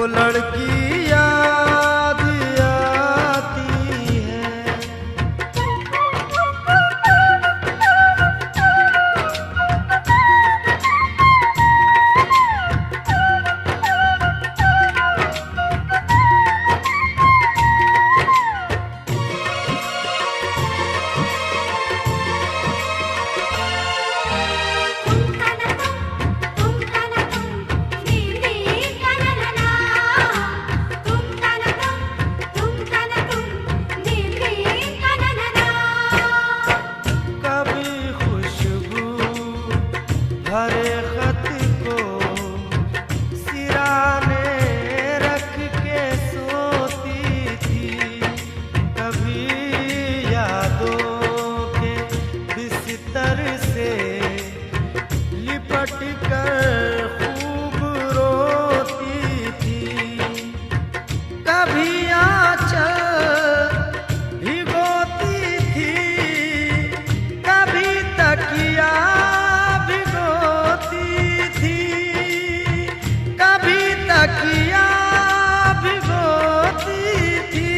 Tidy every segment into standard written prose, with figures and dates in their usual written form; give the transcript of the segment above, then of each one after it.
लड़की याद आती है। हरे खत को सिराने रख के सोती थी, कभी यादों के बिस्तर से लिपट कर खूब रोती थी, कभी आंचल भिगोती थी, कभी तकिया तकिया भिगोती थी।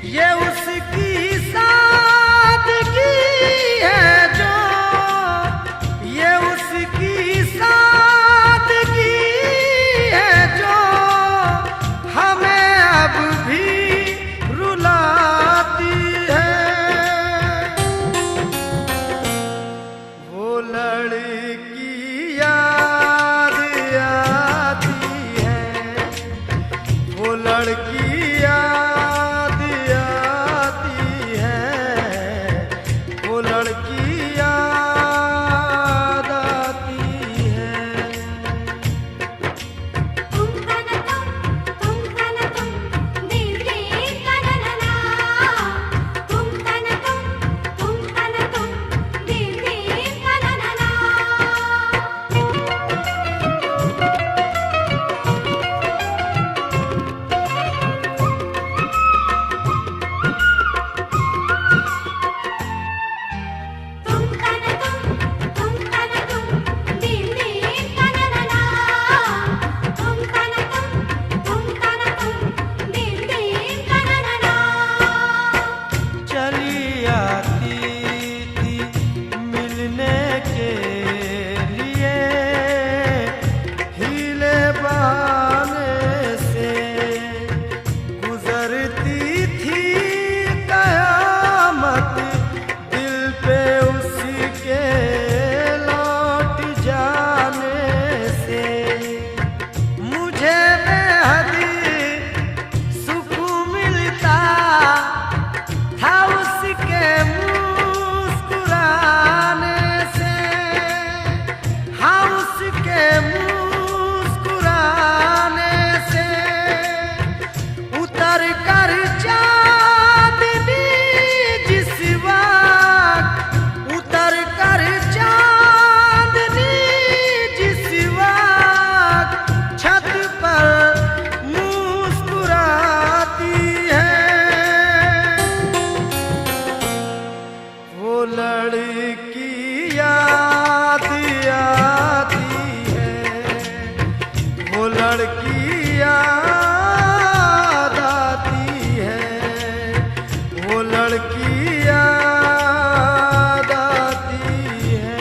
ये उसकी सादगी है जो, ये उसकी सादगी है जो हमें अब भी रुलाती है। वो लड़की याद लड़की याद आती है, वो लड़की याद आती है। तुम कन तुम दिल की कनना, तुम कन तुम दिल की कनना। लड़की याद आती है, वो लड़की याद आती है, वो लड़की याद आती है।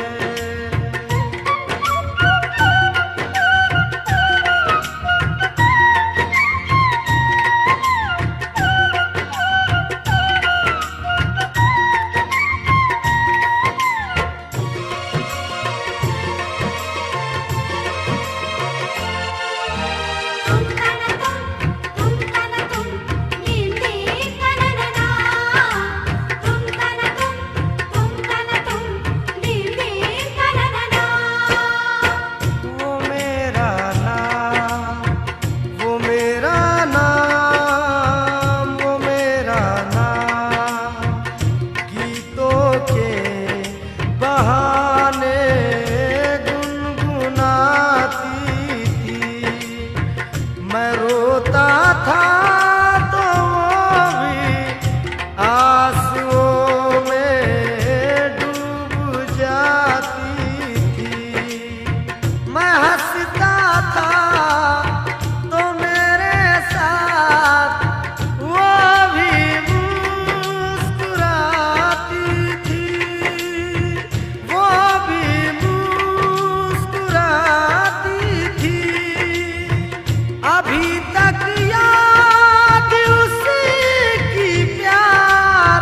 हंसता था तो अभी तक याद उसकी प्यार,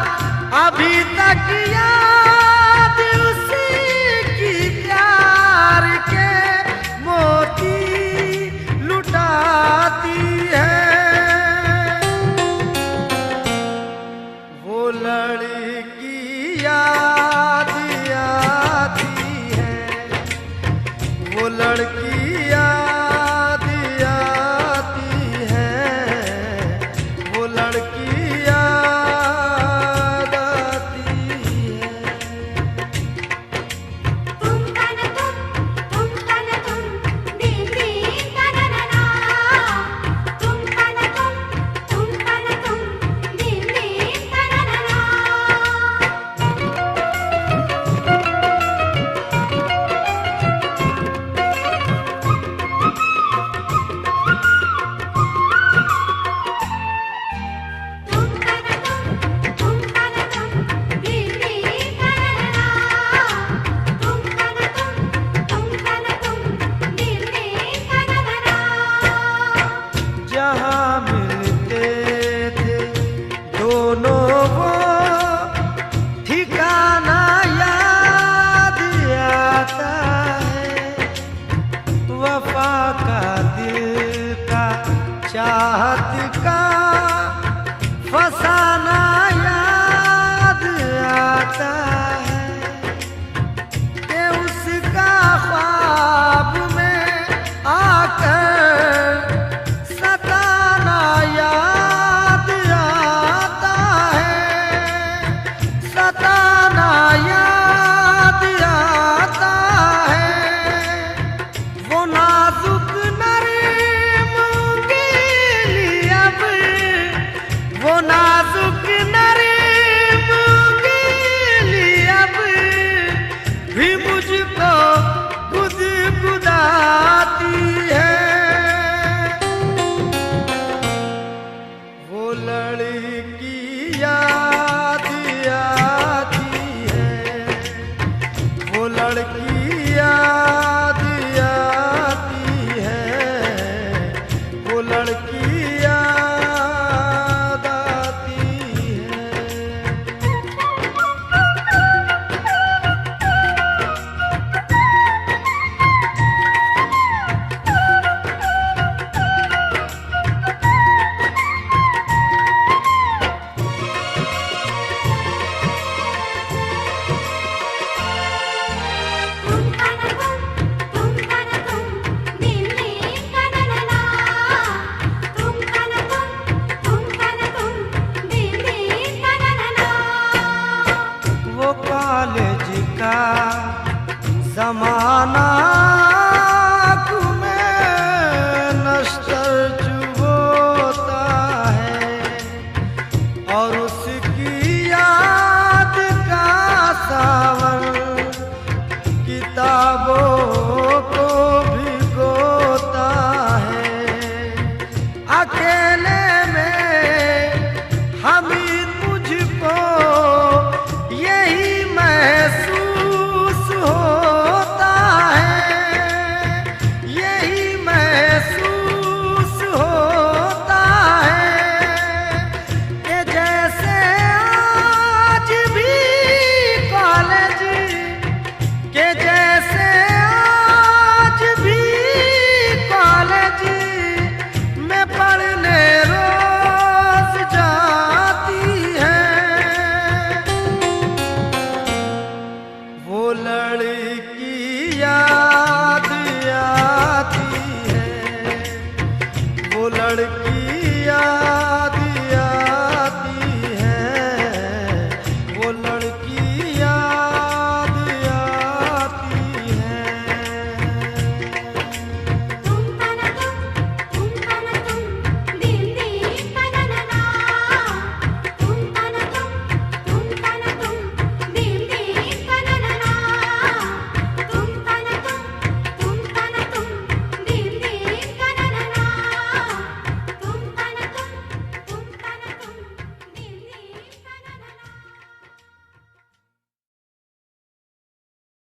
अभी तक याद उसकी प्यार के मोती लुटाती है। वो लड़की याद आती है, वो लड़की याद आती है, वो लड़की याद आती है। तुम तन तुम दिल दिल तनना, तुम तन तुम दिल दिल तनना। जहाँ मिलते थे दोनों वो ठिकाना याद आता है। वफा का दिल का चाहत का फसाना याद आता है कि उसका ख्वाब में आकर सताना याद आता है, सताना याद आता है। वो नाजुक नरम उंगली अब, वो नाजुक नरम उंगली अब भी मुझको गुदगुदाती है। वो लड़की याद आती है, वो लड़की याद आती है, वो लड़की याद आती है। तुम दिल दिल तनना, तुम दिल दिल तनना। वो कॉलेज का जमाना में नश्तर चुभोता है और उसकी याद का सावन किताबों को भिगोता है। अकेले में हमें मुझको यही महसूस होता है, यही महसूस होता है कि जैसे आज भी कॉलेज, कि जैसे आज भी कॉलेज में पढ़ने रोज जाती है। वो लड़की याद आती है, वो लड़की याद